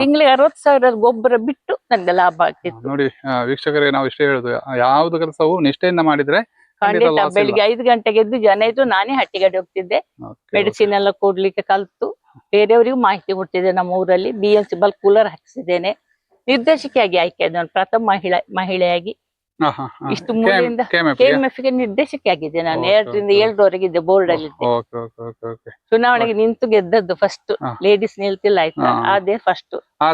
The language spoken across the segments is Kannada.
ತಿಂಗಳಿಗೆ 60,000 ಗೊಬ್ಬರ ಬಿಟ್ಟು ನನಗೆ ಲಾಭ ಆಗ್ತಿತ್ತು. ನೋಡಿ ವೀಕ್ಷಕರಿಗೆ ನಾವು ಇಷ್ಟೇ ಹೇಳುದು, ಯಾವ್ದು ಕೆಲಸವು ನಿಷ್ಠೆಯಿಂದ ಮಾಡಿದ್ರೆ ಖಂಡಿತ. ಬೆಳಿಗ್ಗೆ 5 ಗಂಟೆಗೆ ಎದ್ದು ಜನ ಇದ್ದು ನಾನೇ ಹಟ್ಟಿಗಡೆ ಹೋಗ್ತಿದ್ದೆ. ಮೆಡಿಸಿನ್ ಎಲ್ಲ ಕೊಡ್ಲಿಕ್ಕೆ ಕಲ್ತು ಬೇರೆಯವರಿಗೂ ಮಾಹಿತಿ ಕೊಡ್ತಿದ್ದೆ. ನಮ್ಮ ಊರಲ್ಲಿ BMC ಬಲ್ಕ್ ಕೂಲರ್ ಹಾಕಿಸಿದ್ದೇನೆ. ನಿರ್ದೇಶಕಿಯಾಗಿ ಆಯ್ಕೆ ಆದ ನಾನು ಪ್ರಥಮ ಮಹಿಳೆಯಾಗಿ. ಇಷ್ಟು ಮೂಲೆಯಿಂದ KMF ಗೆ ನಿರ್ದೇಶಕಿ ಆಗಿದ್ದೆ ನಾನು. 2 ರಿಂದ 7ರವರೆಗೆ ಇದ್ದೆ ಬೋರ್ಡ್ ಅಲ್ಲಿ. ಚುನಾವಣೆಗೆ ನಿಂತು ಗೆದ್ದದ್ದು ಫಸ್ಟ್. ಲೇಡೀಸ್ ನಿಲ್ತಿಲ್ಲ ಆಯ್ತಾ, ಅದೇ ಫಸ್ಟ್. ಆ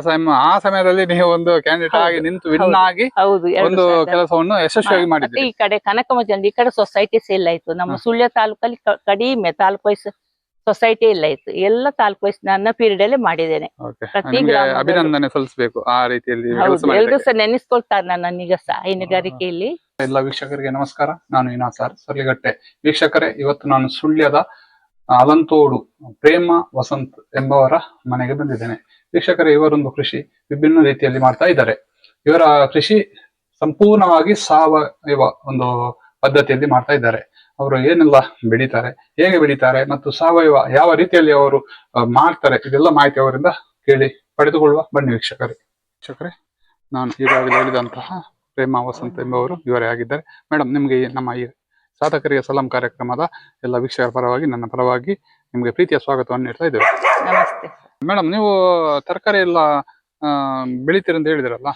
ಸಮಯದಲ್ಲಿ ನೀವು ಒಂದು ಕ್ಯಾಂಡಿಡೇಟ್ ಆಗಿ ನಿಂತು ವಿನ್ ಆಗಿ ಒಂದು ಕೆಲಸವನ್ನು ಯಶಸ್ವಿಯಾಗಿ ಮಾಡಿದ್ರಿ. ಈ ಕಡೆ ಕನಕಮಜಂಡಿ, ಈ ಕಡೆ ಸೊಸೈಟಿ ಸೇಲ್ ಆಯ್ತು. ನಮ್ಮ ಸುಳ್ಯ ತಾಲೂಕಲ್ಲಿ ಕಡಿಮೆ ತಾಲೂಕು ವೈಸ್ ಸೊಸೈಟಿ ಇಲ್ಲ ಇತ್ತು. ಎಲ್ಲ ತಾಲೂಕು ವೈಸ್ ನನ್ನ ಪೀರಿಯಡ್ ಅಲ್ಲಿ ಮಾಡಿದ್ದೇನೆ. ಪ್ರತಿ ಅಭಿನಂದನೆ ಸಲ್ಲಿಸಬೇಕು. ಆ ರೀತಿಯಲ್ಲಿ ಎಲ್ರು ಸಹ ನೆನೆಸ್ಕೊಳ್ತಾರೆ ನನ್ನೀಗ ಸಹ ಹೈನುಗಾರಿಕೆಯಲ್ಲಿ. ಎಲ್ಲ ವೀಕ್ಷಕರಿಗೆ ನಮಸ್ಕಾರ. ನಾನು ಇನಾಸಾರ್ ಸರ್ಲಿಗಟ್ಟೆ. ವೀಕ್ಷಕರೇ, ಇವತ್ತು ನಾನು ಸುಳ್ಯದ ಅಲಂತೋಡು ಪ್ರೇಮ ವಸಂತ್ ಎಂಬವರ ಮನೆಗೆ ಬಂದಿದ್ದೇನೆ. ವೀಕ್ಷಕರೇ, ಇವರೊಂದು ಕೃಷಿ ವಿಭಿನ್ನ ರೀತಿಯಲ್ಲಿ ಮಾಡ್ತಾ ಇದ್ದಾರೆ. ಇವರ ಕೃಷಿ ಸಂಪೂರ್ಣವಾಗಿ ಸಾವಯವ ಒಂದು ಪದ್ಧತಿಯಲ್ಲಿ ಮಾಡ್ತಾ ಇದ್ದಾರೆ. ಅವರು ಏನೆಲ್ಲ ಬೆಳೀತಾರೆ, ಹೇಗೆ ಬೆಳೀತಾರೆ ಮತ್ತು ಸಾವಯವ ಯಾವ ರೀತಿಯಲ್ಲಿ ಅವರು ಮಾಡ್ತಾರೆ, ಇದೆಲ್ಲ ಮಾಹಿತಿ ಅವರಿಂದ ಕೇಳಿ ಪಡೆದುಕೊಳ್ಳುವ. ಬನ್ನಿ ವೀಕ್ಷಕರೇ. ನಾನು ಈಗಾಗಲೇ ಹೇಳಿದಂತಹ ಪ್ರೇಮ ವಸಂತ್ ಎಂಬವರು ಇವರೇ ಆಗಿದ್ದಾರೆ. ಮೇಡಮ್, ನಿಮ್ಗೆ ನಮ್ಮ ಈ ಸಾಧಕರಿಗೆ ಸಲಾಂ ಕಾರ್ಯಕ್ರಮದ ಎಲ್ಲ ವೀಕ್ಷಕರ ಪರವಾಗಿ ನನ್ನ ಪರವಾಗಿ ನಿಮ್ಗೆ ಪ್ರೀತಿಯ ಸ್ವಾಗತವನ್ನು ನೀಡ್ತಾ ಇದ್ದೇವೆ. ಮೇಡಮ್, ನೀವು ತರಕಾರಿ ಎಲ್ಲ ಬೆಳಿತೀರಿ ಅಂತ ಹೇಳಿದ್ರಲ್ಲ,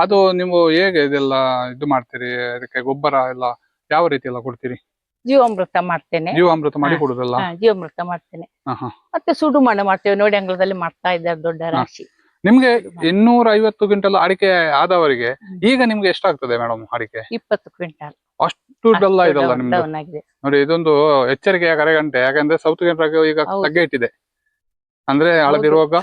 ಅದು ನೀವು ಹೇಗೆ ಇದೆಲ್ಲ ಇದು ಮಾಡ್ತೀರಿ? ಅದಕ್ಕೆ ಗೊಬ್ಬರ ಎಲ್ಲ ಯಾವ ರೀತಿ ಎಲ್ಲ ಕೊಡ್ತೀರಿ? ಜೀವಾಮೃತ ಮಾಡ್ತೇನೆ. ಜೀವಾಮೃತ ಮಾಡಿ ಕೊಡುದಲ್ಲ? ಜೀವಾಮೃತ ಮಾಡ್ತೇನೆ. ಮತ್ತೆ ಸುಡು ಮಣ್ಣು ಮಾಡ್ತೇವೆ. ನೋಡಿ, ಅಂಗಳದಲ್ಲಿ ಮಾಡ್ತಾ ಇದ್ದಾರೆ ದೊಡ್ಡ ರಾಶಿ. ನಿಮ್ಗೆ 250 ಕ್ವಿಂಟಲ್ ಅಡಿಕೆ ಆದವರಿಗೆ ಈಗ ನಿಮ್ಗೆ ಎಷ್ಟಾಗ್ತದೆ ಮೇಡಮ್ ಅಡಿಕೆ? 20 ಕ್ವಿಂಟಲ್. ಅಷ್ಟು ಡಲ್ಲ ಇದಲ್ಲ ನಿಮ್ದು. ನೋಡಿ, ಇದೊಂದು ಎಚ್ಚರಿಕೆಯ ಕರೆಗಂಟೆ. ಯಾಕಂದ್ರೆ ಸೌತ್ ಕೇಂದ್ರ ಈಗ ತಗ್ಗೆ ಇಟ್ಟಿದೆ. ಅಂದ್ರೆ ಹಳದಿ ರೋಗ,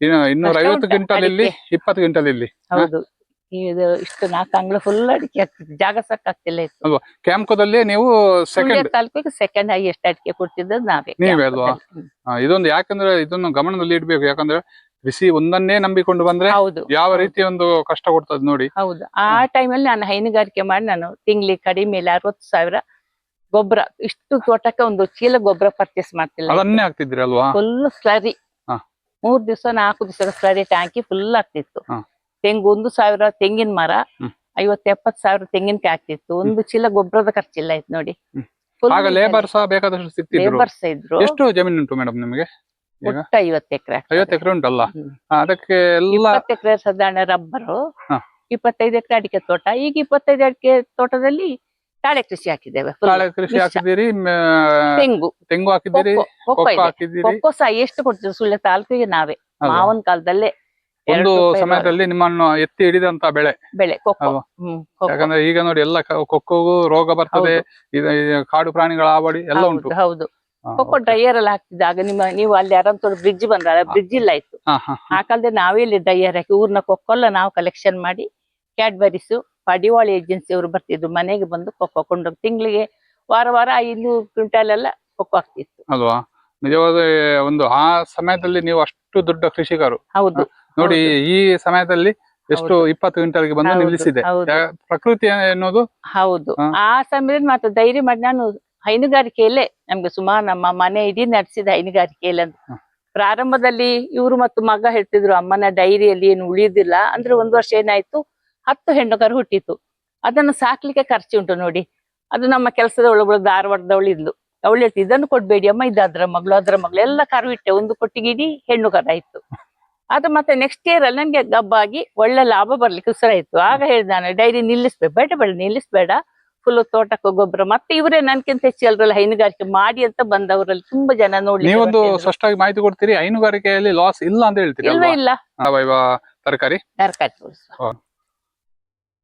250 ಕ್ವಿಂಟಲ್ ಇಲ್ಲಿ, 20 ಕ್ವಿಂಟಲ್ ಇಲ್ಲಿ. ಹೌದು, ಇಷ್ಟು 4 ಅಂಗಳ ಫುಲ್ ಅಡಿಕೆ ಆಗ್ತಿದೆ. ಜಾಗ ಸಾಕಾಗ್ತಿಲ್ಲ ಇತ್ತು ಅಲ್ವಾ? ಕ್ಯಾಂಪ್ಕೋದಲ್ಲಿ ನೀವು ಸೆಕೆಂಡ್ ಹೈಯೆಸ್ಟ್ ಅಡಿಕೆ ಕೊಡ್ತಿದ್ದು ನೀವೇ ಅಲ್ವಾ? ಇದೊಂದು ಯಾಕಂದ್ರೆ ಇದನ್ನು ಗಮನದಲ್ಲಿ ಇಡ್ಬೇಕು. ಯಾಕಂದ್ರೆ ಕೃಷಿ ಒಂದನ್ನೇ ನಂಬಿಕೊಂಡು ಬಂದ್ರೆ ಯಾವ ರೀತಿ ಒಂದು ಕಷ್ಟ ಕೊಡ್ತದೆ ನೋಡಿ. ಹೌದು, ಆ ಟೈಮಲ್ಲಿ ನಾನು ಹೈನುಗಾರಿಕೆ ಮಾಡಿ ನಾನು ತಿಂಗಳಿಗೆ ಕಡಿಮೆ 60,000 ಗೊಬ್ಬರ, ಇಷ್ಟು ತೋಟಕ್ಕೆ ಒಂದು ಚೀಲ ಗೊಬ್ಬರ ಪರ್ಚೇಸ್ ಮಾಡ್ತಿಲ್ಲ. ಅದನ್ನೇ ಆಗ್ತಿದ್ರಿ ಅಲ್ವಾ? Full slurry. 3 ದಿವಸ 4 ದಿವಸದ ಸ್ಲರಿ ಟ್ಯಾಂಕಿ ಫುಲ್ ಆಗ್ತಿತ್ತು. ತೆಂಗು 1,000 ತೆಂಗಿನ ಮರ, 50-70 ಸಾವಿರ ತೆಂಗಿನಕಾಯಿ ಆಗ್ತಿತ್ತು. ಒಂದು ಚೀಲ ಗೊಬ್ಬರದ ಖರ್ಚಿಲ್ಲ ಆಯ್ತು ನೋಡಿ. ಲೇಬರ್ ಸಹ ಬೇಕಾದಷ್ಟು ಸಿಕ್ತಿದ್ರು. ಲೇಬರ್ಸ್ ಇದ್ರು. ಎಷ್ಟು ಜಮೀನು ಉಂಟು ಮೇಡಮ್ ನಿಮಗೆ? ಒಟ್ಟು 50 ಎಕರೆ. 50 ಎಕರೆ ಉಂಟಲ್ಲ? ಅದಕ್ಕೆ 20 ಎಕರೆ ಸಾಧಾರಣ ರಬ್ಬರು, 25 ಎಕರೆ ಅಡಿಕೆ ತೋಟ. ಈಗ 25 ಅಡಿಕೆ ತೋಟದಲ್ಲಿ ತಾಳೆ ಕೃಷಿ ಹಾಕಿದ್ದೇವೆ. ತಾಳೆ ಕೃಷಿ ಹಾಕಿದ್ದೀರಿ, ತೆಂಗು ಹಾಕಿದ್ದೀರಿ, ಕೊಕ್ಕೋ ಸಹ ಎಷ್ಟು ಕೊಡ್ತೀವಿ ಸುಳ್ಯ ತಾಲೂಕಿಗೆ ನಾವೇ. ಮಾವನ ಕಾಲದಲ್ಲೇ ಒಂದು ಸಮಯದಲ್ಲಿ ನಿಮ್ಮನ್ನು ಎತ್ತಿ ಹಿಡಿದಂತ ಬೆಳೆ ಕೊಕ್ಕೋ. ಯಾಕಂದ್ರೆ ಈಗ ನೋಡಿ ಎಲ್ಲ ಕೊಕ್ಕೋಗೂ ರೋಗ ಬರ್ತದೆ, ಕಾಡು ಪ್ರಾಣಿಗಳ ಆವಡಿ ಎಲ್ಲ ಉಂಟು. ಹೌದು, ಕೊಕ್ಕೋ ಡ್ರೈಯರ್ ಅಲ್ಲಿ ಹಾಕ್ತಿದ್ದಾಗ ನೀವು ಅಲ್ಲಿ ಅರಂತೋಡು ಬ್ರಿಡ್ಜ್ ಬಂದಾಗ ಬ್ರಿಡ್ಜ್ ಇಲ್ಲ ಇತ್ತು. ಆ ಕಾಲದಲ್ಲಿ ನಾವೇ ಇಲ್ಲಿ ಡ್ರೈಯರ್ ಹಾಕಿ ಊರ್ನ ಕೊಕ್ಕೊಲ್ಲ ನಾವು ಕಲೆಕ್ಷನ್ ಮಾಡಿ ಕ್ಯಾಡ್ಬರೀಸು ಪಡಿವಾಳಿ ಏಜೆನ್ಸಿ ಅವರು ಬರ್ತಿದ್ರು. ಮನೆಗೆ ಬಂದು ಕೊಕ್ಕೋ ಕೊಂಡೋಗಿ ತಿಂಗಳಿಗೆ ವಾರ 500 ಕ್ವಿಂಟಲ್ ಎಲ್ಲ ಕೊಕ್ಕೋ ಆಗ್ತಿತ್ತು ಅಲ್ವಾ? ನಿಜವಾದ ಒಂದು ಆ ಸಮಯದಲ್ಲಿ ನೀವು ಅಷ್ಟು ದೊಡ್ಡ ಕೃಷಿಕರು. ಹೌದು ನೋಡಿ, ಈ ಸಮಯದಲ್ಲಿ ಎಷ್ಟು 20 ಕ್ವಿಂಟಲ್ಗೆ ಬಂದು ನಿಲ್ಲಿಸಿದೆ ಪ್ರಕೃತಿ ಎನ್ನುವುದು. ಹೌದು, ಆ ಸಮಯದಲ್ಲಿ ಮಾತ್ರ ಧೈರ್ಯ ಮಾಡಿ ನಾನು ಹೈನುಗಾರಿಕೆಯಲ್ಲೇ ನಮ್ಗೆ ಸುಮಾರು ನಮ್ಮ ಮನೆ ಇಡೀ ನಡೆಸಿದ ಹೈನುಗಾರಿಕೆಯಲ್ಲಿ ಅಂತ. ಪ್ರಾರಂಭದಲ್ಲಿ ಇವರು ಮತ್ತು ಮಗ ಹೇಳ್ತಿದ್ರು, ಅಮ್ಮನ ಡೈರಿಯಲ್ಲಿ ಏನು ಉಳಿಯುದಿಲ್ಲ ಅಂದ್ರೆ. 1 ವರ್ಷ ಏನಾಯ್ತು, 10 ಹೆಣ್ಣು ಕರು ಹುಟ್ಟಿತ್ತು. ಅದನ್ನು ಸಾಕ್ಲಿಕ್ಕೆ ಖರ್ಚು ಉಂಟು ನೋಡಿ. ಅದು ನಮ್ಮ ಕೆಲಸದ ಒಳಗಳು ಧಾರವಾಡದವಳು ಇದ್ಲು. ಅವಳು ಹೇಳ್ತಿ, ಇದನ್ನು ಕೊಡ್ಬೇಡಿ ಅಮ್ಮ, ಇದಾದ್ರ ಮಗಳು ಅದ್ರ ಮಗಳು ಎಲ್ಲ ಕರು ಇಟ್ಟೆ. ಒಂದು ಕೊಟ್ಟಿಗೆ ಇಡೀ ಹೆಣ್ಣು ಕರು ಆಯ್ತು. ಅದು ಮತ್ತೆ ನೆಕ್ಸ್ಟ್ ಇಯರ್ ಅಲ್ಲಿ ನನ್ಗೆ ಗಬ್ಬಾಗಿ ಒಳ್ಳೆ ಲಾಭ ಬರ್ಲಿಕ್ಕೆ ಉಸಿರಾಯ್ತು. ಆಗ ಹೇಳಿದ ನಾನು, ಡೈರಿ ನಿಲ್ಲಿಸ್ಬೇಕು, ಬೇಡ ನಿಲ್ಲಿಸ್ಬೇಡ, ಫುಲ್ ತೋಟಕ್ಕೆ ಗೊಬ್ಬರ. ಮತ್ತೆ ಇವರೇ ನನ್ಕಿಂತ ಹೆಚ್ಚು ಎಲ್ಲರಲ್ಲ ಹೈನುಗಾರಿಕೆ ಮಾಡಿ ಅಂತ ಬಂದವರಲ್ಲಿ ತುಂಬಾ ಜನ ನೋಡಿ. ನೀವೊಂದು ಸ್ಪಷ್ಟವಾಗಿ ಮಾಹಿತಿ ಕೊಡ್ತೀರಿ, ಹೈನುಗಾರಿಕೆಯಲ್ಲಿ ಲಾಸ್ ಇಲ್ಲ ಅಂತ ಹೇಳ್ತೀರಿ? ಇಲ್ಲ. ತರಕಾರಿ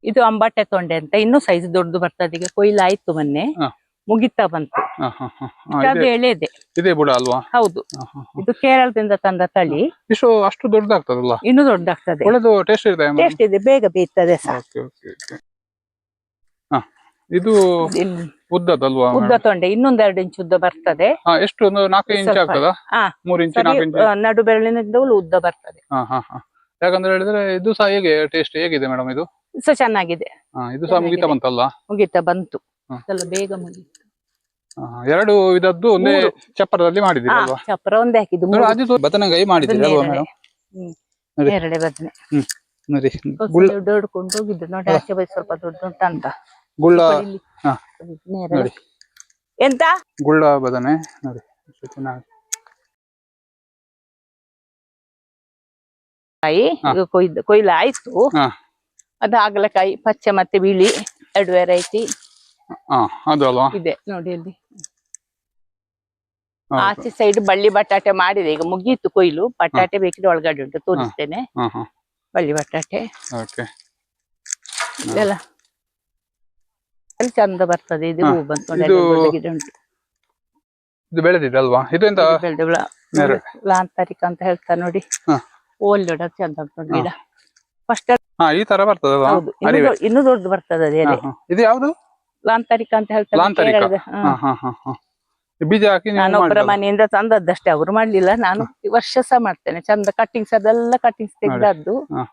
ಇದು ಅಂಬಾಟೆ ತೊಂಡೆ ಅಂತ, ಇನ್ನೂ ಸೈಜ್ ದೊಡ್ಡದು ಬರ್ತದೆ. ಈಗ ಕೊಯ್ಲು ಆಯ್ತು, ಮೊನ್ನೆ ಮುಗಿತಾ ಬಂತು. ಅದು ಎಳೆದೆ ಇದೆ ಬುಡ ಅಲ್ವಾ? ಹೌದು, ಇದು ಕೇರಳದಿಂದ ತಂದ ತಳಿ. ಅಷ್ಟು ದೊಡ್ಡದಾಗ್ತದಲ್ಲ? ಇನ್ನು ದೊಡ್ಡದಾಗ್ತದೆ. ಟೇಸ್ಟ್ ಇದೆ, ಬೇಗ ಬೇಯ್ತದೆ. ಇದು ಉದ್ದದಲ್ವಾ? ಉದ್ದ ತೊಂಡೆ, ಇನ್ನೊಂದ್ 2 ಇಂಚ್ ಉದ್ದ ಬರ್ತದೆ. ಎಷ್ಟು 4 ಇಂಚ್ ಆಗ್ತದ? 3 ಇಂಚ್ 4 ಇಂಚ್ ನಡು ಬೆರಳಿನಿಂದ ಉದ್ದ ಬರ್ತದೆ. ಯಾಕಂದ್ರೆ ಹೇಳಿದ್ರೆ ಇದು ಸಹ ಹೇಗೆ ಟೇಸ್ಟ್ ಹೇಗಿದೆ ಮೇಡಮ್? ಇದು ಸಹ ಚೆನ್ನಾಗಿದೆ. ಇದು ಸಹ ಮುಗಿತಾ ಬಂತಲ್ಲ? ಮುಗಿತಾ ಬಂತು, ಬೇಗ ಮುಗೀತು. ಎರಡು ವಿಧದ್ದು ಒಂದೇ ಮೂರು. ಚಪ್ಪರದಲ್ಲಿ ಮಾಡಿದ್ದೀರಿ ಹಾ, ಅಲ್ವಾ? ಚಪ್ಪರ ಒಂದೇ ಹಾಕಿದ್ದು ನೋಡಿ, ಮೂರು. ಅದು ಬದನೆಕಾಯಿ ಮಾಡಿದ್ದೀರಿ ಅದು ಅಲ್ವಾ ನೇರಳೆ. ಮೇಡಮ್? ಹ್ಮ್. ನೋಡಿ. ನೇರಳೆ ಬದನೆ ನೋಡಿ ದೊಡ್ಡಕೊಂಡು ಹೋಗಿದ್ದು ನೋಡಿ, ಆಚೆ ಬದಿ ಸ್ವಲ್ಪ ದೊಡ್ಡ ಉಂಟಂತ. ಗುಳ್ಳ. ನೋಡಿ ಇಲ್ಲಿ. ಹಾ, ನೇರಳೆ. ನೋಡಿ ಎಂತ ಗುಳ್ಳ ಬದನೆ ನೋಡಿ ಎಷ್ಟು ಚೆನ್ನಾಗಿ. ಕಾಯಿ ಈಗ ಕೊಯ್ಲು ಆಯ್ತು. ಹಾ ಅದು ಹಾಗಲಕಾಯಿ ಪಚ್ಚೆ ಮತ್ತೆ ಬಿಳಿ 2 ವೆರೈಟಿ ಹಾ, ಅದು ಅಲ್ವಾ? ಇದೆ ನೋಡಿ ಅಲ್ಲಿ. ಹೌದು. ಆಚೆ ಸೈಡ್ ಬಳ್ಳಿ ಬಟಾಟೆ ಮಾಡಿದೆ, ಈಗ ಮುಗೀತು ಕೊಯ್ಲು. ಬಟಾಟೆ ಬೇಕಿದ್ರೆ ಒಳಗಡೆ ಉಂಟು, ತೋರಿಸ್ತೇನೆ. ಹಾ ಹಾ, ಬಳ್ಳಿ ಬಟಾಟೆ ಓಕೆ. ಇದೆಲ್ಲ ಅಲ್ಲಿ ಚಂದ ಬರ್ತದೆ. ಇದು ಹಾ, ಹೂ ಬಂತು ನೋಡಿ, ಇದು- ಅಲ್ಲಿ ದೊಡ್ಡ ಗಿಡ ಉಂಟು. ಇದು ಬೆಳೆದಿದೆ ಅಲ್ವಾ? ಇದು ಎಂತ? ನೇರಳೆ. ಲಾಂತರಿಕ ಅಂತ ಹೇಳ್ತಾರೆ ನೋಡಿ. ಹಾ. ಓಲ್ಡ್ ಚಂದ ಉಂಟು ನೋಡಿ ಗಿಡ. ಫಸ್ಟ್ ಹಾ, ಈ ತರ ಬರ್ತದಲ್ವಾ? ಹೌದು, ಅರಿವೆ. ಇನ್ನು ದೊಡ್ಡದು ಬರ್ತದೆ ಅದೇ ಹಾ, ಹಾ. ಇದು ಯಾವುದು? ಲಾಂತರಿಕ ಅಂತ ಹೇಳ್ತಾರೆ ಲಾಂತರಿಕ. ಕೇರಳದ. ಹಾ ಹಾ ಹಾ ಹಾ. ಈ ಬೀಜ ಹಾಕಿ ನೀವು ನಾನೊಬ್ಬರ ಮಾಡಿದ್ದಲ್ಲ? ಮನೆಯಿಂದ ತಂದದ್ದಷ್ಟೇ, ಅವ್ರು ಮಾಡ್ಲಿಲ್ಲ. ನಾನು ಈ ವರ್ಷ ಸಹ ಮಾಡ್ತೇನೆ. ಚಂದ ಕಟ್ಟಿಂಗ್ಸ್ ಅದೆಲ್ಲ ಕಟ್ಟಿಂಗ್ಸ್ ತೆಗ್ದದ್ದು. ಹಾ.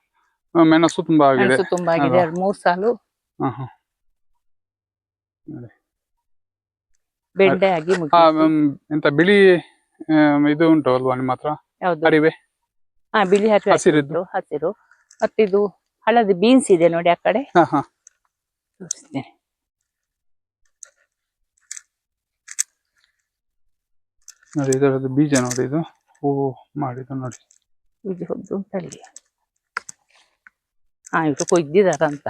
ಮೆಣಸು ತುಂಬಾ ಆಗಿದೆ. ಮೆಣಸು ತುಂಬಾ ಆಗಿದೆ. ಅಲ್ವಾ? 2-3 ಸಾಲು ಹಾ ಹಾ. ಬೆಂಡೆ ಆಗಿ ಹಾ, ಮುಗಿತು. ಎಂತ ಬಿಳಿ ಇದು ಉಂಟು ಅಲ್ವಾ ನಿಮ್ಮ ಹತ್ರ? ಯಾವ್ದು? ಅರಿವೆ. ಹಾ, ಬಿಳಿ ಹಸಿರಿದ್ದು. ಹಸಿರು. ಮತ್ತಿದು ಹಳದಿ ಬೀನ್ಸ್ ಇದೆ ನೋಡಿ ಆ ಕಡೆ, ಹಾ ಹಾ. ತೋರಿಸ್ತೇನೆ. ನೋಡಿ ಇದರದ್ದು ಬೀಜ ನೋಡಿ, ಇದು ಹೂವು ಮಾಡಿದ್ದು ನೋಡಿ. ಇದು ಉಂಟಲ್ಲಿ. ಹಾ, ಇವರು ಕೊಯ್ದಿದಾರಂತ.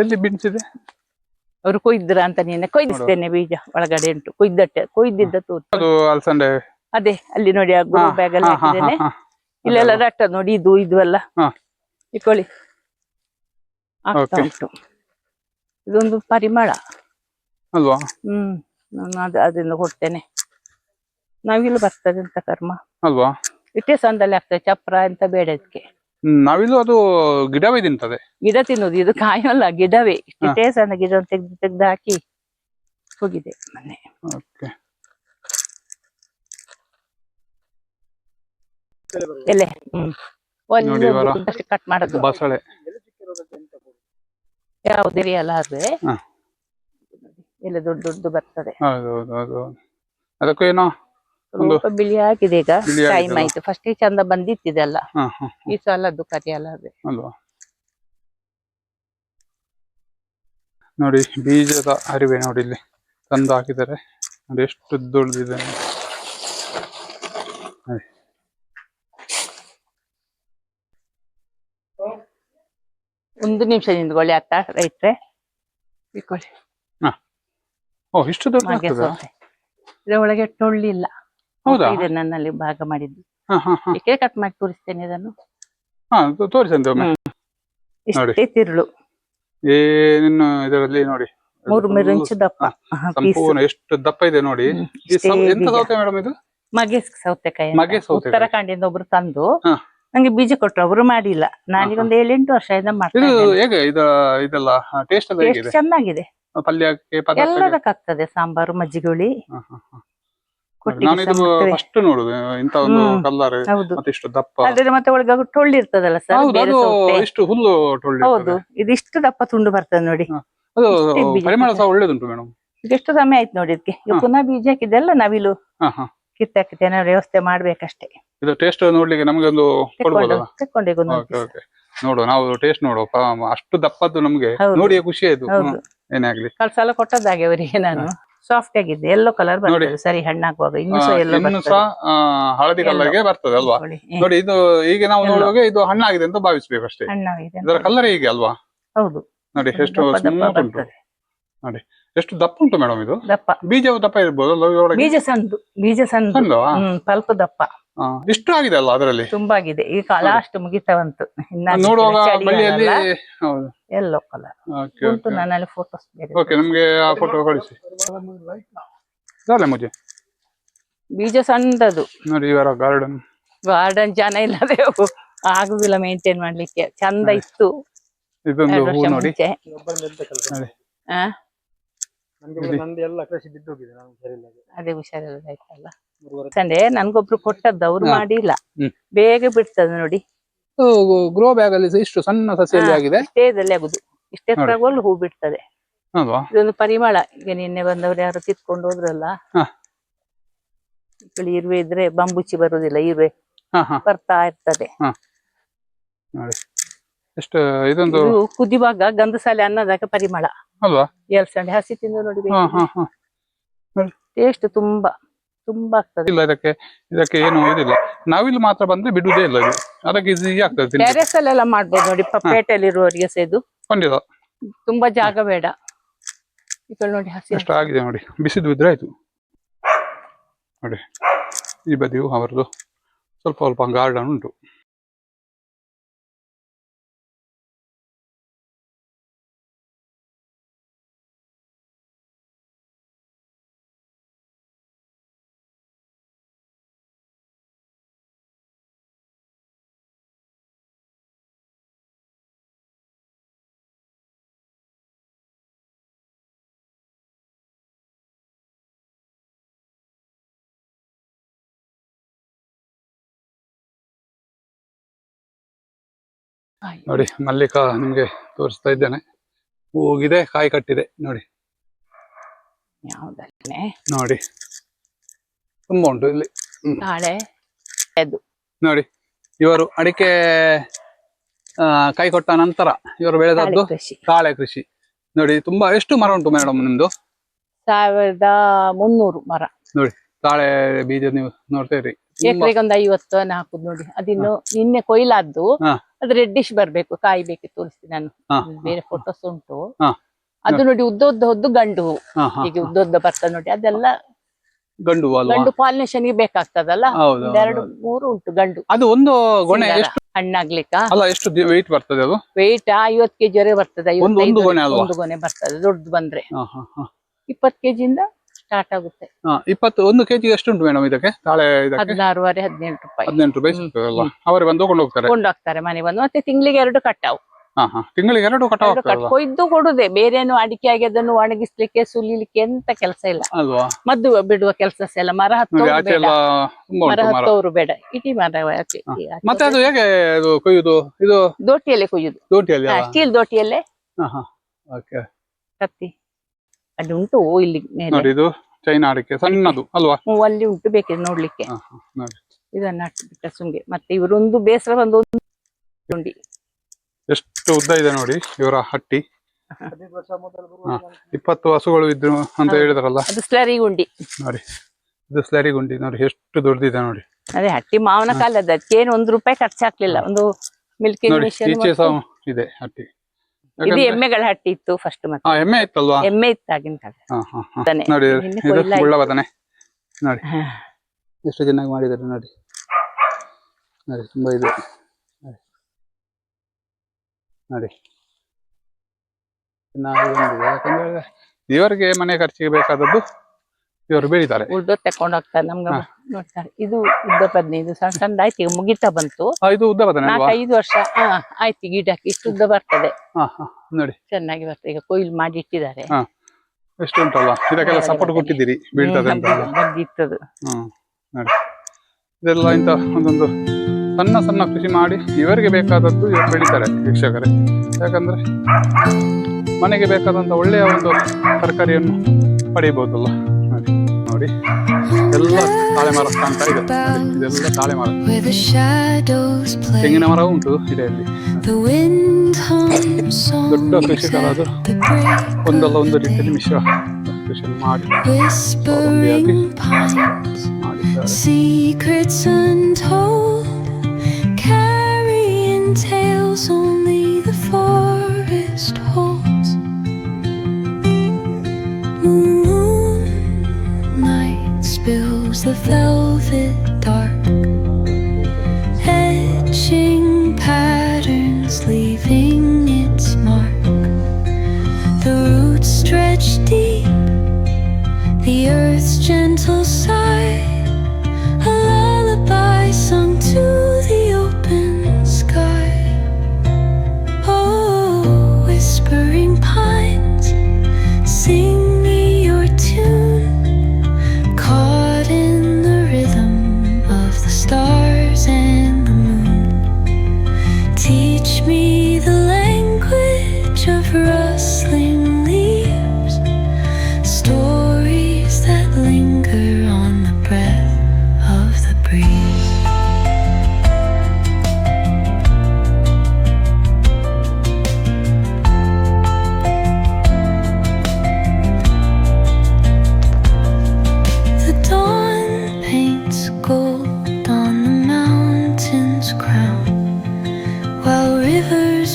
ಎಲ್ಲಿ ಬೀನ್ಸ್ ಇದೆ? ಅವರು ಕೊಯ್ದ್ರ ಅಂತ ನೀನೆ ಕೊಯ್ದಿಸ್ತೇನೆ. ಬೀಜ ಒಳಗಡೆ ಉಂಟು, ಕೊಯ್ದಿದ್ದ ತೋರಿಸ. ಅದು ಅಲಸಂಡೆ. ಅದೇ ಅಲ್ಲಿ ನೋಡಿ, ಆ ಗ್ರೋ ಬ್ಯಾಗ್ ಅಲ್ಲಿ ಹಾ, ಹಾ, ಹಾಕಿದ್ದೇನೆ. ಹಾ, ಇಲ್ಲೆಲ್ಲ ರಟ್ಟ ನೋಡಿ, ಇದು ಎಲ್ಲ ಹಾ. ಇಟ್ಕೊಳ್ಳಿ. ಆಗ್ತಾ Okay. ಉಂಟು. ಇದೊಂದು ಪರಿಮಳ. ಅಲ್ವಾ? ನಾನು ಅದರಿಂದ ಕೊಡ್ತೇನೆ. ನಾವಿಲ್ಲಿ ಬರ್ತದೆ ಅಂತ ಕರ್ಮ. ಅಲ್ವಾ? ಇಟ್ಟೆ ಸಂದಲ್ಲಿ ಆಗ್ತದೆ, ಚಪ್ರ ಅಂತ ಬೇಡ ಇದಕ್ಕೆ. ನಾವಿದು ಅದು ಗಿಡವೇ ತಿಂತದೆ. ಗಿಡ ತಿನ್ನೋದು, ಇದು ಕಾಯಲ್ಲ, ಗಿಡವೇ. ಇಟ್ಟೆ ಸಣ್ಣ ಗಿಡ ತೆಗ್ದು ಹಾಕಿ ಹೋಗಿದೆ ಮೊನ್ನೆ. ಓಕೆ. ಎಲೆ ನೋಡಿ ಇವರ ಕಟ್ ಮಾಡೋದು. ಬಸಳೆ. ಯಾವುದೇ ಅಲ್ಲ ಅದು ಹಾ. ಎಲೆ ದೊಡ್ಡ ಬರ್ತದೆ. ಹೌದು ಹೌದು ಹೌದು. ಅದಕ್ಕೂ ಏನೋ ಒಂದು ಸ್ವಲ್ಪ ಬಿಳಿ ಆಗಿದೆ ಈಗ. ಬಿಳಿ ಟೈಮ್ ಆಗಿದೆಯಲ್ಲ? ಆಯ್ತು. ಫಸ್ಟ್ ಚಂದ ಬಂದಿತ್ತಿದೆಲ್ಲ. ಹಾ ಹಾ ಈ ಸಲದ್ದು ಕರಿಯಲ್ಲ ಅದೇ. ಅಲ್ವಾ? ನೋಡಿ ಬೀಜದ ಅರಿವೆ ನೋಡಿ, ಇಲ್ಲಿ ತಂದು ಹಾಕಿದ್ದಾರೆ ನೋಡಿ, ಎಷ್ಟು ದೊಡ್ಡದಿದೆ ನೋಡಿ. 1 ನಿಮಿಷ ನಿಂತ್ಕೊಳ್ಳಿ ಅತ್ತ, ರೈಟ್ರೆ ಇಟ್ಕೊಳ್ಳಿ. ಹಾ. ಓ, ಇಷ್ಟು ದೊಡ್ಡ ಹಾಗೆ ಆಗ್ತದಾ? ಸೌತೆ. ಇದರೊಳಗೆ ಟೊಳ್ಳಿಲ್ಲ. ಹೌದಾ? ಇದೆ ನನ್ನಲ್ಲಿ ಭಾಗ ಮಾಡಿದ್ದು. ಹಾ ಹಾ ಹಾ. ಏಕೆ ಕಟ್ ಮಾಡಿ ತೋರಿಸ್ತೇನೆ ಇದನ್ನು. ಹಾ, ತೋರಿಸಂತೆ ಒಮ್ಮೆ. ನೋಡಿ. ಇಷ್ಟೇ ತಿರುಳು. ಏನಿನ್ನು ಇದರಲ್ಲಿ ನೋಡಿ 3 ಇಂಚು ದಪ್ಪ ಪೀಸ್. ಸಂಪೂರ್ಣ ಎಷ್ಟು ದಪ್ಪ ಇದೆ ನೋಡಿ. ಎಂತ ಸೌತೆ ಮೇಡಮ್ ಇದು? ಮಗೆ ಸೌತೆಕಾಯಿ ಮಗೆ ಸೌತೆಕಾಯಿ. ಉತ್ತರಾಖಂಡಿಂದ ಒಬ್ರು ತಂದು ಹಾ. ನಂಗೆ ಬೀಜ ಕೊಟ್ರು, ಅವರು ಮಾಡಿಲ್ಲ. ನಾನೀಗ ಒಂದು 7-8 ವರ್ಷದಿಂದ ಇದು ಮಾಡ್ತೇನೆ. ಹೇಗೆ ಇದೆಲ್ಲ ಟೇಸ್ಟ್ ಎಲ್ಲ ಟೇಸ್ಟ್ ಹೇಗಿದೆ? ಚೆನ್ನಾಗಿದೆ. ಪಲ್ಯಕ್ಕೆ ಪದಾರ್ಥಕ್ಕೆ? ಎಲ್ಲದಕ್ಕಾಗ್ತದೆ. ಸಾಂಬಾರು, ಮಜ್ಜಿಗೆ ಹುಳಿ, ಹಾ, ಹಾ, ಹಾ. ಕೊಟ್ಟಿಗೆ ನಾನು ಇದು ಸಾಂಬಾರ್. ಫಸ್ಟ್ ನೋಡುದು ಇಂತ ಒಂದು ಕಲ್ಲರ್ ಹೌದು. ಮತ್ತೆ ಇಷ್ಟು ದಪ್ಪ. ಅದ್ರ ಮತ್ತೆ ಒಳಗೆ ಟೊಳ್ಳಿ ಇರ್ತದಲ್ಲ ಸರ್, ಹೌದು, ಬೇರೆ ಅದು ಸೌತೆ. ಇಷ್ಟು ಹುಲ್ಲು ಟೊಳ್ಳಿ ಹೌದು, ಇದಿಷ್ಟು ದಪ್ಪ ತುಂಡು ಬರ್ತದೆ ನೋಡಿ. ಅದು ಇಷ್ಟೇ ಬೀಜ ಪರಿಮಳ ಕೊಟ್ಟೆ. ಸಹ ಒಳ್ಳೇದುಂಟು ಮೇಡಮ್. ಈಗ ಎಷ್ಟು ಸಮಯ ಆಯ್ತು ನೋಡಿ ಇದಕ್ಕೆ. ಈಗ ಪುನಃ ಬೀಜ ಹಾಕಿದ್ದೆಲ್ಲ ನವಿಲು ಹಾ ಹಾ. ಕಿತ್ತಾಕಿದ್ದೇನೆ, ವ್ಯವಸ್ಥೆ ಮಾಡ್ಬೇಕಷ್ಟೇ. ಇದು ಟೇಸ್ಟ್ ನೋಡ್ಲಿಕ್ಕೆ ನಮಗೆ ಒಂದು ಕೊಡ್ಬೋದಲ್ಲ? ತೆಕ್ಕೊಂಡೆ ಓಕೆ ಓಕೆ, ನೋಡುವ, ನಾವು ಟೇಸ್ಟ್ ನೋಡುವ. ಅಷ್ಟು ದಪ್ಪದ್ದು ನಮ್ಗೆ ಹೌದು. ನೋಡಿ ಖುಷಿ ಆಯ್ತು. ಹೌದು. ಏನೇ ಆಗ್ಲಿ. ಕಳ್ಸಲ ಕೊಟ್ಟದ್ದಾಗೆ ಅವರಿಗೆ ನಾನು. ಸಾಫ್ಟ್ ಆಗಿದ್ದೆ, ಎಲ್ಲೋ ಕಲರ್ ಬರ್ತದೆ ಸರಿ ಹಣ್ಣಾಗುವಾಗ. ಇನ್ನು ಸಹ ಎಲ್ಲೋ ಇನ್ನು ಸಹ ಹಳದಿ ಕಲರ್ಗೆ ಬರ್ತದೆ ಅಲ್ವಾ? ನೋಡಿ, ಇದು ಈಗ ನಾವು ನೋಡುವಾಗ ಇದು ಹಣ್ಣಾಗಿದೆ ಅಂತ ಭಾವಿಸ್ಬೇಕು ಅಷ್ಟೇ. ಹಣ್ಣಾಗಿದೆ. ಇದರ ಕಲರ್ ಹೀಗೆ ಅಲ್ವಾ? ಹೌದು. ನೋಡಿ ಎಷ್ಟು ದಪ್ಪ ದಪ್ಪ ಸ್ಮೂತ್ ಉಂಟು. ಬರ್ತದೆ. ನೋಡಿ ಎಷ್ಟು ದಪ್ಪ ಉಂಟು ಮೇಡಮ್ ಇದು. ದಪ್ಪ ಬೀಜವು ದಪ್ಪ ಇರ್ಬೋದಲ್ಲ ಇದರೊಳಗೆ? ಬೀಜ ಸಣ್ಣದು. ಸಣ್ಣವಾ? ಸ್ವಲ್ಪ ದಪ್ಪ. ಇಷ್ಟು ಆಗಿದೆ ಅಲ್ಲ ಅದರಲ್ಲಿ? ತುಂಬಾ ಆಗಿದೆ. ಈಗ ಲಾಸ್ಟ್ ಮುಗಿತಾ ಬಂತು. ನೋಡುವಾಗ ಬಳ್ಳಿಯಲ್ಲಿ ಹೌದು, ಎಲ್ಲೋ ಕಲರ್ ಓಕೆ ಉಂಟು. ನನ್ನಲ್ಲಿ ಫೋಟೋಸ್ ಬೇರೆ. ಓಕೆ, ನಮ್ಗೆ ಆ ಫೋಟೋ ಕಳಿಸಿ. ಮುಜೆ ಬೀಜ ಸಣ್ಣದು. ನೋಡಿ ಇವರ ಗಾರ್ಡನ್. ಜನ ಇಲ್ಲದೆ ಆಗುದಿಲ್ಲ ಮೇಂಟೈನ್ ಮಾಡ್ಲಿಕ್ಕೆ. ಚಂದ ಇತ್ತು ಇದೊಂದು 2 ಹೂ ವರ್ಷ ನೋಡಿ. ಮುಂಚೆ. ನೋಡಿ. ಅದೇ ಹುಷಾರಿಲ್ಲ ಆಯ್ತಲ್ಲ. ಸಂಡೆ ನನ್ಗೊಬ್ರು ಕೊಟ್ಟದ್ದು, ಅವ್ರು ಮಾಡಿಲ್ಲ. ಹ್ಮ್. ಬೇಗ ಬಿಡ್ತದೆ ನೋಡಿ. ಗ್ರೋ ಬ್ಯಾಗ್ ಅಲ್ಲಿ ಇಷ್ಟು ಸಣ್ಣ ಸಸಿಯಲ್ಲಿ ಆಗಿದೆ. ಇಷ್ಟೇ ಇದ್ರಲ್ಲಿ ಆಗುದು. ಇಷ್ಟೇ ಹೂ ಬಿಡ್ತದೆ. ಅಲ್ವಾ? ಇದೊಂದು ಪರಿಮಳ. ಈಗ ನಿನ್ನೆ ಬಂದವರು ಯಾರು ಕಿತ್ಕೊಂಡು ಹೋದ್ರಲ್ಲ, ಹಾ. ಇರುವೆ ಇದ್ರೆ ಬಂಬುಚ್ಚಿ ಬರುದಿಲ್ಲ, ಇರುವೆ ಹಾ ಹಾ ಬರ್ತಾ ಇರ್ತದೆ. ನೋಡಿ ಎಷ್ಟು ಇದೊಂದು ಇದು ಕುದಿವಾಗ ಗಂಧಸಾಲೆ ಅನ್ನದಾಗ ಪರಿಮಳ ಅಲ್ವಾ? ಎಲ್ಸಂಡೆ ಹಸಿ ತಿಂದು ನೋಡಿ, ಹಾ ಹಾ ಹಾ ಟೇಸ್ಟ್ ತುಂಬಾ ತುಂಬಾ ಆಗ್ತದೆ. ಇಲ್ಲ ಇದಕ್ಕೆ ಏನು ಇದಿಲ್ಲ. ನಾವಿಲ್ಲಿ ಮಾತ್ರ ಬಂದ್ರೆ ಬಿಡುವುದೇ ಇಲ್ಲ ಇದು. ಅದಕ್ಕೆ ಈಸಿ ಆಗ್ತದೆ ತಿನ್ಲಿಕ್ಕೆ. ಟೆರೆಸ್ ಅಲ್ಲೆಲ್ಲ ಮಾಡ್ಬೋದು ನೋಡಿ, ಪೇಟೆಯಲ್ಲಿ ಇರುವವರಿಗೆ ಸಹ ಇದು ಖಂಡಿತ. ತುಂಬಾ ಜಾಗ ಬೇಡ. ಈಗ ನೋಡಿ ಹಸಿ ಎಷ್ಟು ಆಗಿದೆ ನೋಡಿ, ಬಿಸಿದು ಬಿದ್ರೆ ಆಯ್ತು ನೋಡಿ. ಈ ಬದಿಯು ಅವರದು ಸ್ವಲ್ಪ ಸ್ವಲ್ಪ ಗಾರ್ಡನ್ ಉಂಟು. ನೋಡಿ ಮಲ್ಲಿಕಾ ನಿಮ್ಗೆ ತೋರಿಸ್ತಾ ಇದ್ದೇನೆ. ಹೋಗಿದೆ, ಕಾಯಿ ಕಟ್ಟಿದೆ ನೋಡಿ. ಯಾವ್ದಲ್ಲೇ ನೋಡಿ ತುಂಬಾ ಉಂಟು ಇಲ್ಲಿ. ತಾಳೆ ಅದು ನೋಡಿ ಇವರು ಅಡಿಕೆ ಕೈ ಕೊಟ್ಟ ನಂತರ ಇವರು ಬೆಳೆದದ್ದು ಕೃಷಿ. ತಾಳೆ ಕೃಷಿ. ನೋಡಿ ತುಂಬಾ ಎಷ್ಟು ಮರ ಉಂಟು ಮೇಡಮ್ ನಿಮ್ದು? 1300 ಮರ. ನೋಡಿ ತಾಳೆ ಬೀಜ ನೀವು ನೋಡ್ತೀರಿ, ಎಕರೆಗೆ ಒಂದು 50 ಹಾಕುದು ನೋಡಿ. ಅದಿನ್ನು ನಿನ್ನೆ ಕೊಯ್ಲಾದ್ದು, ಹಾ. ಅದು ರೆಡ್ಡಿಶ್ ಬರ್ಬೇಕು, ಕಾಯಿ ಬೇಕು, ತೋರಿಸ್ತೀನಿ ನಾನು. ಹಾ. ಬೇರೆ ಫೋಟೋಸ್ ಉಂಟು. ಹಾ. ಅದು ನೋಡಿ ಉದ್ದ ಗಂಡು ಹೂ. ಹಾ, ಹಾ, ಹೀಗೆ ಉದ್ದ ಬರ್ತದೆ ನೋಡಿ, ಅದೆಲ್ಲ ಗಂಡು ಅಲ್ವಾ? ಗಂಡು ಪಾಲಿನೇಷನ್ ಗೆ ಬೇಕಾಗ್ತದಲ್ಲ. ಹೌದು, ಹೌದು. 2-3 ಉಂಟು ಗಂಡು. ಅದು ಒಂದು ಗೊನೆ ಎಷ್ಟು ಹಣ್ಣಾಗ್ಲಿಕ್ಕ ಅಲ್ಲ, ಎಷ್ಟು ವೆಯ್ಟ್ ಬರ್ತದೆ ಅದು? ವೆಯ್ಟ್ 50 kg ವರೆಗೆ ಬರ್ತದೆ. ಒಂದು ಗೊನೆ ಅಲ್ವಾ? ಒಂದು ಗೊನೆ ಬರ್ತದೆ, ದೊಡ್ಡದು ಬಂದ್ರೆ. ಹಾ, ಹಾ, ಹಾ. 20 kg ಇಂದ ಸ್ಟಾರ್ಟ್ ಆಗುತ್ತೆ. 21 kg ಎಷ್ಟು ಉಂಟು ಮೇಡಮ್ ಇದಕ್ಕೆ? ತಾಳೆ ಇದಕ್ಕೆ 16.5 17 ರೂಪಾಯಿ. 18 ರೂಪಾಯಿ ಸಿಗ್ತದಲ್ಲ? ಅವರೇ ಬಂದು ಕೊಂಡು ಹೋಗ್ತಾರೆ. ಕೊಂಡೋಗ್ತಾರೆ ಮನೆ ಬಂದು. ಮತ್ತೆ ತಿಂಗಳಿಗೆ 2 ಕಟಾವು. ತಿಂಗಳಿಗೆ 2 ಕಟಾವು ಆಗ್ತದಲ್ಲ? ಕೊಯ್ದು ಕೊಡುದೆ. ಬೇರೇನು ಅಡಿಕೆ ಆಗಿ ಅದನ್ನು ಒಣಗಿಸ್ಲಿಕ್ಕೆ ಸುಲಿಲಿಕ್ಕೆ ಎಂತ ಕೆಲಸ ಇಲ್ಲ ಅಲ್ವಾ? ಮದ್ದು ಬಿಡುವ ಕೆಲಸ ಎಲ್ಲ. ಮರ ನೋಡಿ ಆಚೆ ಎಲ್ಲ ತುಂಬಾ ಮರ ಉಂಟು ಮರ. ಹತ್ತೋರು ಬೇಡ, ಇಡೀ ಮರ. ಮತ್ತೆ ಅದು ಹೇಗೆ ಅದು ಕೊಯ್ಯುದು? ಇದು ದೋಟಿಯಲ್ಲೇ ಕೊಯ್ಯುದು, ದೋಟಿಯಲ್ಲಿ ಸ್ಟೀಲ್ ದೋಟಿಯಲ್ಲೇ. ಓಕೆ. ಕತ್ತಿ ಅದು ಉಂಟು ಇಲ್ಲಿ ಮೇಲೆ. ನೋಡಿ ಇದು ಚೈನಾ ಅಡಿಕೆ ಸಣ್ಣದು ಅಲ್ವಾ? ಅಲ್ಲಿ ಉಂಟು, ಬೇಕಿದ್ರೆ ನೋಡ್ಲಿಕ್ಕೆ. ನೋಡಿ ಇದನ್ನ ಬಿಟ್ಟ ಸುಂಗೆ. ಮತ್ತೆ ಇವರೊಂದು ಬೇಸರ ಬಂದು ಉಂಡಿ ಎಷ್ಟು ಉದ್ದ ಇದೆ ನೋಡಿ ಇವರ ಹಟ್ಟಿ. 20 ಹಸುಗಳು ಇದ್ರು ಅಂತ ಹೇಳಿದ್ರಲ್ಲ, ಅದು ಸ್ಲರಿ ಗುಂಡಿ. ನೋಡಿ ಇದು ಸ್ಲರಿ ಗುಂಡಿ. ನೋಡಿ ಎಷ್ಟು ದೊಡ್ಡದಿದೆ ನೋಡಿ. ಅದೇ ಹಟ್ಟಿ ಮಾವನ ಕಾಲದ, ಅದಕ್ಕೇನು 1 ರೂಪಾಯಿ ಖರ್ಚಾಗ್ಲಿಲ್ಲ. ಒಂದು ಮಿಲ್ಕಿಂಗ್ ನೋಡಿ ಮಿಷನ್. ಈಚೆ ಸಹ ಇದೆ ಹಟ್ಟಿ. ಇದು ಎಮ್ಮೆಗಳ ಹಟ್ಟಿ ಇತ್ತು ಫಸ್ಟ್. ಮತ್ತೆ ಎಮ್ಮೆ ಇತ್ತಲ್ವಾ? ಎಮ್ಮೆ ಇತ್ತು ಆಗಿನ ಕಾಲ. ನೋಡಿ ಇದು ಮುಳ್ಳಬದನೆ. ನೋಡಿ ಎಷ್ಟು ಚೆನ್ನಾಗಿ ಮಾಡಿದ್ದಾರೆ ನೋಡಿ. ನೋಡಿ ತುಂಬಾ ಇದೆ ನೋಡಿ. ಚೆನ್ನಾಗಿ ಬಂದಿದೆ. ಯಾಕಂದ್ರೆ ಇವರಿಗೆ ಮನೆ ಖರ್ಚಿಗೆ ಬೇಕಾದದ್ದು ಇವರು ಬೆಳಿತಾರೆ. ಉಳ್ದು ತಕೊಂಡ್ ಹೋಗ್ತಾರೆ ನಮ್ಗೆ ನೋಡ್ತಾರೆ. ಇದು ಉದ್ದ ಬದ್ನೆ, ಇದು ಸಣ್ಣ ಸಣ್ಣ ಆಯ್ತು, ಈಗ ಮುಗಿತಾ ಬಂತು. ಇದು ಉದ್ದ ಬದನೆ 4-5 ವರ್ಷ ಆಯ್ತು ಗಿಡಕ್ಕೆ. ಇಷ್ಟು ಉದ್ದ ಬರ್ತದೆ. ನೋಡಿ ಚೆನ್ನಾಗಿ ಬರ್ತದೆ. ಈಗ ಕೊಯ್ಲು ಮಾಡಿ ಇಟ್ಟಿದ್ದಾರೆ. ಎಷ್ಟು ಉಂಟಲ್ವಾ? ಇದಕ್ಕೆಲ್ಲ ಸಪೋರ್ಟ್ ಕೊಟ್ಟಿದ್ದೀರಿ ಬೀಳ್ತದೆ ಅಂತ. ಬಂದಿತ್ತದು. ನೋಡಿ ಇದೆಲ್ಲ ಇಂತ ಒಂದೊಂದು ಸಣ್ಣ ಸಣ್ಣ ಕೃಷಿ ಮಾಡಿ ಇವರಿಗೆ ಬೇಕಾದದ್ದು ಇವರು ಬೆಳಿತಾರೆ ವೀಕ್ಷಕರೇ. ಯಾಕಂದ್ರೆ ಮನೆಗೆ ಬೇಕಾದಂತ ಒಳ್ಳೆಯ ಒಂದು ತರಕಾರಿಯನ್ನು ಪಡೆಯಬಹುದಲ್ಲ. ನೋಡಿ ನೋಡಿ ಎಲ್ಲ ತಾಳೆ ಮರ ಕಾಣ್ತಾ ಇದೆ. ಇದೆಲ್ಲ ತಾಳೆ ಮರ. ತೆಂಗಿನ ಮರ ಉಂಟು ಇದೆಯಲ್ಲಿ. ದೊಡ್ಡ ಕೃಷಿಕರಾದ್ರು ಒಂದಲ್ಲ ಒಂದು ರೀತಿಯಲ್ಲಿ ಮಿಶ್ರ ಕೃಷಿಯನ್ನು ಮಾಡಿ the velvet dark, etching patterns, leaving its mark. The roots stretch deep, the earth's gentle sigh, a lullaby sung to the open sky. Oh, whispering pines, sing me your tune, caught in the rhythm of the stars and the moon. Teach me the language of rustling leaves,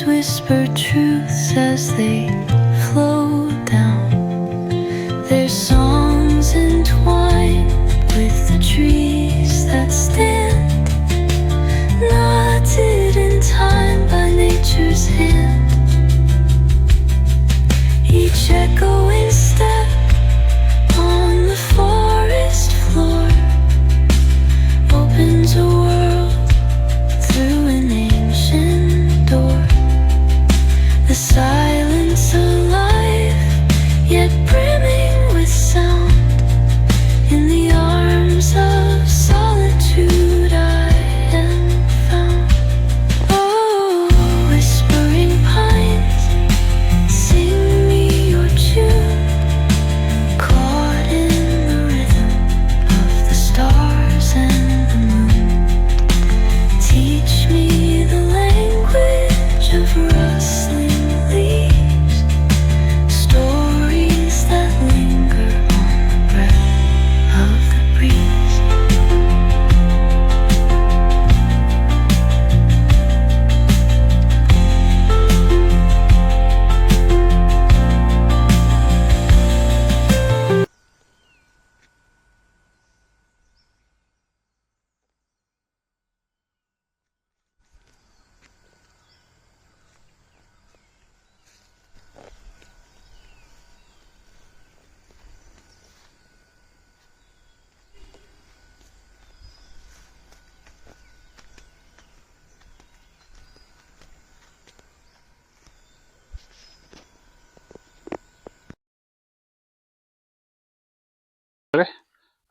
whisper truths as they flow down. Their songs entwined with the trees that stand, knotted in time by nature's hand. Each echoing step on the forest floor opens a world through an ancient door. The silence alive, yet brimming with sound. In the arms of solitude I am found. Oh, whispering pines, sing me your tune, caught in the rhythm of the stars and the moon. Teach me the language of rustling leaves, stories that linger on the breath of the breeze.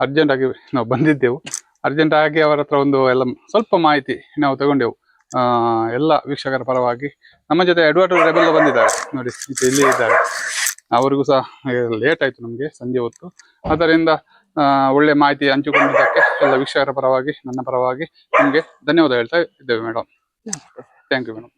Urgent ಆಗಿ ನಾವು ಬಂದಿದ್ದೆವು. ಅರ್ಜೆಂಟ್ ಆಗಿ ಅವರ ಹತ್ರ ಒಂದು ಎಲ್ಲ ಸ್ವಲ್ಪ ಮಾಹಿತಿ ನಾವು ತಗೊಂಡೆವು. ಎಲ್ಲ ವೀಕ್ಷಕರ ಪರವಾಗಿ ನಮ್ಮ ಜೊತೆ ಎಡ್ವರ್ಡ್ ರೆಬೆಲ್ಲೋ ಬಂದಿದ್ದಾರೆ ನೋಡಿ, ಇಲ್ಲಿ ಇದ್ದಾರೆ. ಅವರಿಗೂ ಸಹ ಲೇಟ್ ಆಯ್ತು ನಮಗೆ ಸಂಜೆ ಹೊತ್ತು. ಅದರಿಂದ ಒಳ್ಳೆ ಮಾಹಿತಿ ಹಂಚಿಕೊಂಡಿದ್ದಕ್ಕೆ ಎಲ್ಲ ವೀಕ್ಷಕರ ಪರವಾಗಿ ನನ್ನ ಪರವಾಗಿ ನಿಮಗೆ ಧನ್ಯವಾದ ಹೇಳ್ತಾ ಇದ್ದೇವೆ ಮೇಡಮ್. Thank you madam.